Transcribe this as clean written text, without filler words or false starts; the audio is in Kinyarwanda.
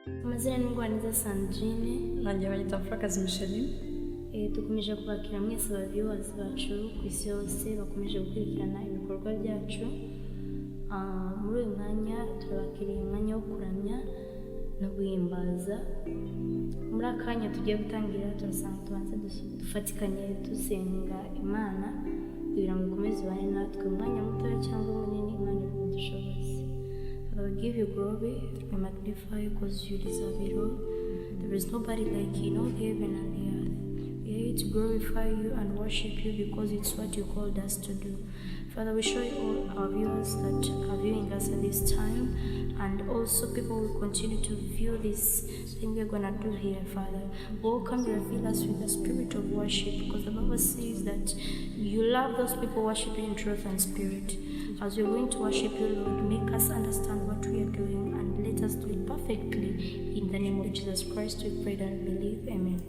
Amazina ni Ngwaneza Sandrine. Nanjye banyita Frakazi Micheline. Dukomeje kubakira mwese abaviewers bacu ku isi yose bakomeje gukurikirana ibikorwa byacu. Muri uyu mwanya turabakiriye umwanya wo kuramya no guhimbaza. Muri akanya tugiye gutangira turasanga tubanze dufatikanye dusenga Imana kugira ngo ikomeze ibane natwe umwanya mutoya cyangwa munini Imana idushoboze. Father, we give you glory, we magnify you because you deserve it all. There is nobody like you, no heaven and the earth. We are here to glorify you and worship you because it's what you called us to do. Father, we show you all our viewers that are viewing us at this time, and also people will continue to view this thing we're going to do here, Father. Welcome you, fill us with the spirit of worship, because the Bible says that you love those people worshiping in truth and spirit. As we're going to worship you, Lord, make us understand what we are doing and let us do it perfectly. In the name of Jesus Christ, we pray and believe. Amen.